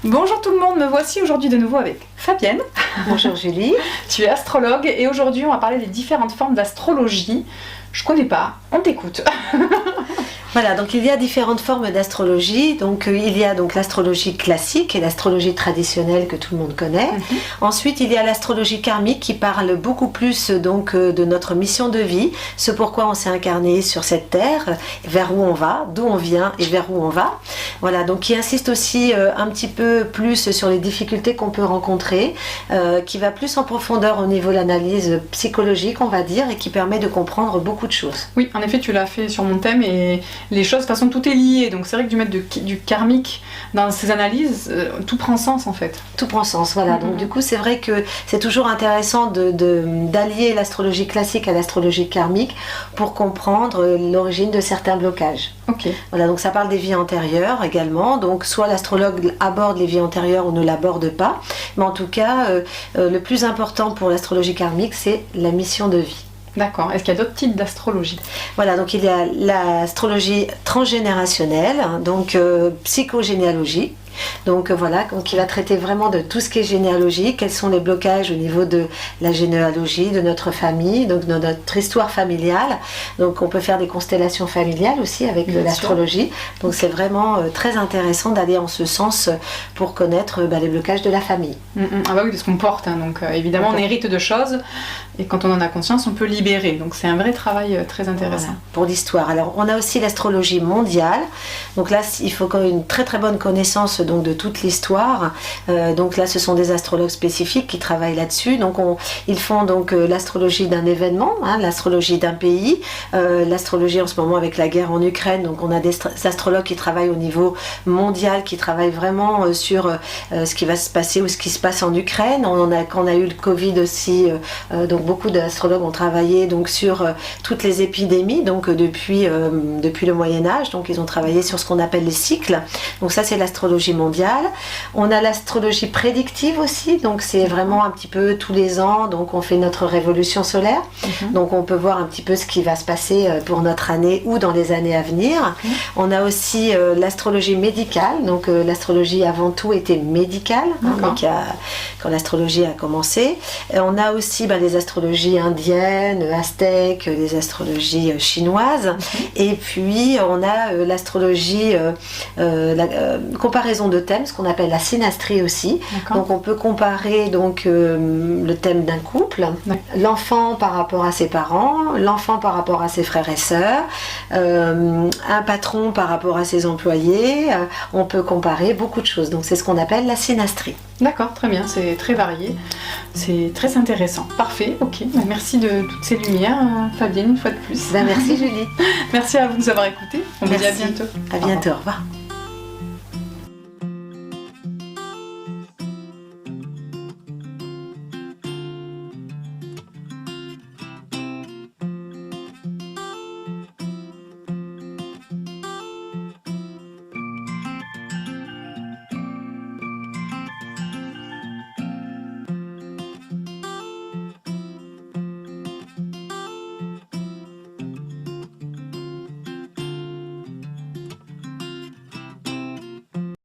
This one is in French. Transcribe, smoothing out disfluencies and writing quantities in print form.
Bonjour tout le monde, me voici aujourd'hui de nouveau avec Fabienne. Bonjour Julie. Tu es astrologue et aujourd'hui on va parler des différentes formes d'astrologie. Je connais pas, on t'écoute. Voilà, donc il y a différentes formes d'astrologie. Donc il y a donc l'astrologie classique et l'astrologie traditionnelle que tout le monde connaît. Ensuite, il y a l'astrologie karmique qui parle beaucoup plus donc de notre mission de vie, ce pourquoi on s'est incarné sur cette terre, vers où on va, d'où on vient et vers où on va. Voilà, donc qui insiste aussi un petit peu plus sur les difficultés qu'on peut rencontrer, qui va plus en profondeur au niveau de l'analyse psychologique, on va dire, et qui permet de comprendre beaucoup de choses. Oui, en effet, tu l'as fait sur mon thème et les choses, de toute façon, tout est lié. Donc c'est vrai que du mettre du karmique dans ces analyses, tout prend sens en fait. Tout prend sens, voilà. Donc du coup, c'est vrai que c'est toujours intéressant d'allier l'astrologie classique à l'astrologie karmique pour comprendre l'origine de certains blocages. Ok. Voilà, donc ça parle des vies antérieures également. Donc soit l'astrologue aborde les vies antérieures ou ne l'aborde pas. Mais en tout cas, le plus important pour l'astrologie karmique, c'est la mission de vie. D'accord. Est-ce qu'il y a d'autres types d'astrologie? Voilà, donc il y a l'astrologie transgénérationnelle, donc psychogénéalogie. Donc voilà, qui va traiter vraiment de tout ce qui est généalogie, quels sont les blocages au niveau de la généalogie, de notre famille, donc de notre histoire familiale. Donc on peut faire des constellations familiales aussi avec l'astrologie. Donc c'est vraiment très intéressant d'aller en ce sens pour connaître les blocages de la famille. Ah bah oui, parce qu'on porte, hein, donc évidemment on hérite de choses et quand on en a conscience on peut libérer. Donc c'est un vrai travail très intéressant. Voilà, pour l'histoire. Alors on a aussi l'astrologie mondiale. Donc là il faut quand même une très très bonne connaissance donc de toute l'histoire. Donc là ce sont des astrologues spécifiques qui travaillent là-dessus. Donc ils font donc l'astrologie d'un événement, hein, l'astrologie d'un pays, l'astrologie en ce moment avec la guerre en Ukraine. Donc on a des astrologues qui travaillent au niveau mondial, qui travaillent vraiment sur ce qui va se passer ou ce qui se passe en Ukraine. Quand on a eu le Covid aussi, donc beaucoup d'astrologues ont travaillé donc sur toutes les épidémies donc depuis le Moyen-Âge. Donc ils ont travaillé sur ce qu'on appelle les cycles. Donc ça c'est l'astrologie mondiale. On a l'astrologie prédictive aussi, donc c'est vraiment un petit peu tous les ans, donc on fait notre révolution solaire, donc on peut voir un petit peu ce qui va se passer pour notre année ou dans les années à venir. On a aussi l'astrologie médicale, donc l'astrologie avant tout était médicale, hein, donc quand l'astrologie a commencé. Et on a aussi les astrologies indiennes, aztèques, les astrologies chinoises, et puis on a l'astrologie comparaison de thèmes, ce qu'on appelle la synastrie aussi. Donc on peut comparer donc le thème d'un couple, l'enfant par rapport à ses parents, l'enfant par rapport à ses frères et sœurs, un patron par rapport à ses employés. On peut comparer beaucoup de choses. Donc c'est ce qu'on appelle la synastrie. D'accord, très bien, c'est très varié, c'est très intéressant. Parfait, ok, merci de toutes ces lumières, Fabienne, une fois de plus. Merci Julie. Merci à vous de nous avoir écoutés, on vous dit à bientôt. À bientôt, au revoir.